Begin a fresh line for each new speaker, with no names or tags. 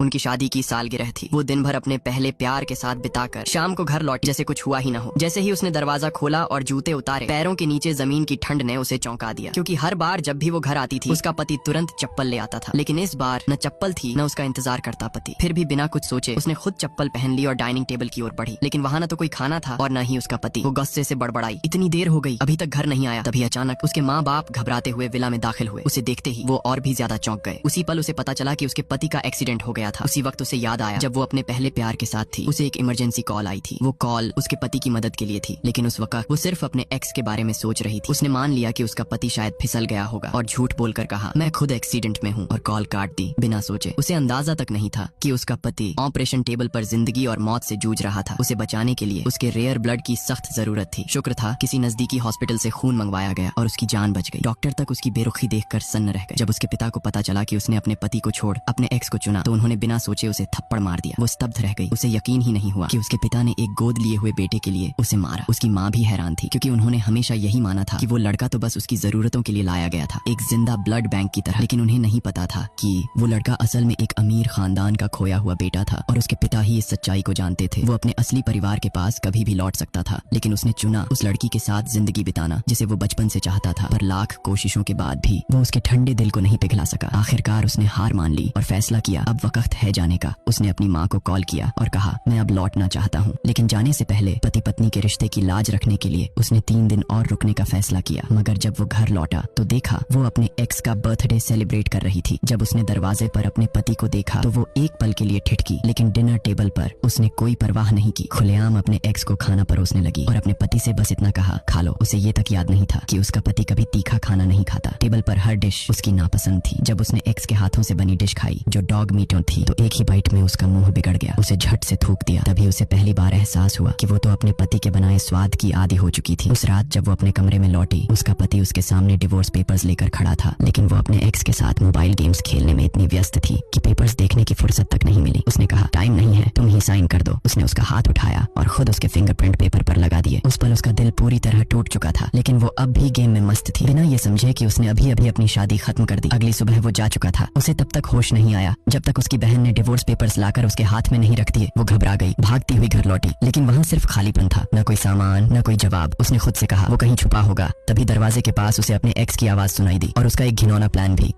उनकी शादी की सालगिरह थी। वो दिन भर अपने पहले प्यार के साथ बिताकर शाम को घर लौटी जैसे कुछ हुआ ही न हो। जैसे ही उसने दरवाजा खोला और जूते उतारे, पैरों के नीचे जमीन की ठंड ने उसे चौंका दिया, क्योंकि हर बार जब भी वो घर आती थी उसका पति तुरंत चप्पल ले आता था। लेकिन इस बार न चप्पल थी न उसका इंतजार करता पति। फिर भी बिना कुछ सोचे उसने खुद चप्पल पहन ली और डाइनिंग टेबल की ओर बढ़ी। लेकिन वहाँ न तो कोई खाना था और न ही उसका पति। वो गुस्से से बड़बड़ाई, इतनी देर हो गई अभी तक घर नहीं आया। तभी अचानक उसके माँ बाप घबराते हुए विला में दाखिल हुए। उसे देखते ही वो और भी ज्यादा चौंक गए। उसी पल उसे पता चला कि उसके पति का एक्सीडेंट हो गया था। उसी वक्त उसे याद आया जब वो अपने पहले प्यार के साथ थी, उसे एक इमरजेंसी कॉल आई थी। वो कॉल उसके पति की मदद के लिए थी, लेकिन उस वक्त वो सिर्फ अपने एक्स के बारे में सोच रही थी। उसने मान लिया कि उसका पति शायद फिसल गया होगा और झूठ बोलकर कहा, मैं खुद एक्सीडेंट में हूँ, और कॉल काट दी बिना सोचे। उसे अंदाजा तक नहीं था कि उसका पति ऑपरेशन टेबल पर जिंदगी और मौत से जूझ रहा था। उसे बचाने के लिए उसके रेयर ब्लड की सख्त जरूरत थी। शुक्र था किसी नजदीकी हॉस्पिटल से खून मंगवाया गया और उसकी जान बच गई। डॉक्टर तक उसकी बेरुखी देखकर सन्न रह गए। जब उसके पिता को पता चला कि उसने अपने पति को छोड़ अपने एक्स को चुना, तो उन्होंने बिना सोचे उसे थप्पड़ मार दिया। वो स्तब्ध रह गई। उसे यकीन ही नहीं हुआ कि उसके पिता ने एक गोद लिए हुए बेटे के लिए उसे मारा। उसकी माँ भी हैरान थी, क्योंकि उन्होंने हमेशा यही माना था कि वो लड़का तो बस उसकी जरूरतों के लिए लाया गया था, एक जिंदा ब्लड बैंक की तरह। लेकिन उन्हें नहीं पता था कि वो लड़का असल में एक अमीर खानदान का खोया हुआ बेटा था और उसके पिता ही इस सच्चाई को जानते थे। वो अपने असली परिवार के पास कभी भी लौट सकता था, लेकिन उसने चुना उस लड़की के साथ जिंदगी बिताना जिसे वो बचपन से चाहता था। पर लाख कोशिशों के बाद भी वो उसके ठंडे दिल को नहीं पिघला सका। आखिरकार उसने हार मान ली और फैसला किया अब वक्त है जाने का। उसने अपनी माँ को कॉल किया और कहा, मैं अब लौटना चाहता हूँ। लेकिन जाने से पहले पति पत्नी के रिश्ते की लाज रखने के लिए उसने 3 दिन और रुकने का फैसला किया। मगर जब वो घर लौटा तो देखा वो अपने एक्स का बर्थडे सेलिब्रेट कर रही थी। जब उसने दरवाजे पर अपने पति को देखा तो वो एक पल के लिए ठिठकी, लेकिन डिनर टेबल पर उसने कोई परवाह नहीं की। खुलेआम अपने एक्स को खाना परोसने लगी और अपने पति से बस इतना कहा, खा लो। उसे ये तक याद नहीं था कि उसका पति कभी तीखा खाना नहीं खाता। टेबल पर हर डिश उसकी नापसंद थी। जब उसने एक्स के हाथों से बनी डिश खाई जो डॉग मीट थी, तो एक ही बाइट में उसका मुंह बिगड़ गया। उसे झट से थूक दिया। तभी उसे पहली बार एहसास हुआ कि वो तो अपने पति के बनाए स्वाद की आदी हो चुकी थी। उस रात जब वो अपने कमरे में लौटी, उसका पति उसके सामने डिवोर्स पेपर्स लेकर खड़ा था, लेकिन वो अपने एक्स के साथ मोबाइल गेम्स खेलने में इतनी व्यस्त थी कि पेपर्स देखने की फुर्सत तक नहीं मिली। उसने कहा, टाइम नहीं है, तुम ही साइन कर दो। उसने उसका हाथ उठाया और खुद उसके फिंगरप्रिंट पेपर पर लगा दिए। उस पल उसका दिल पूरी तरह टूट चुका था, लेकिन वो अब भी गेम में मस्त थी, बिना ये समझे कि उसने अभी अभी अपनी शादी खत्म कर दी। अगली सुबह वो जा चुका था। उसे तब तक होश नहीं आया जब तक उसकी बहन ने डिवोर्स पेपर्स लाकर उसके हाथ में नहीं रख दिए। वो घबरा गई, भागती हुई घर लौटी, लेकिन वहाँ सिर्फ खालीपन था, न कोई सामान न कोई जवाब। उसने खुद से कहा वो कहीं छुपा होगा। तभी दरवाजे के पास उसे अपने एक्स की आवाज सुनाई दी और उसका एक घिनौना प्लान भी।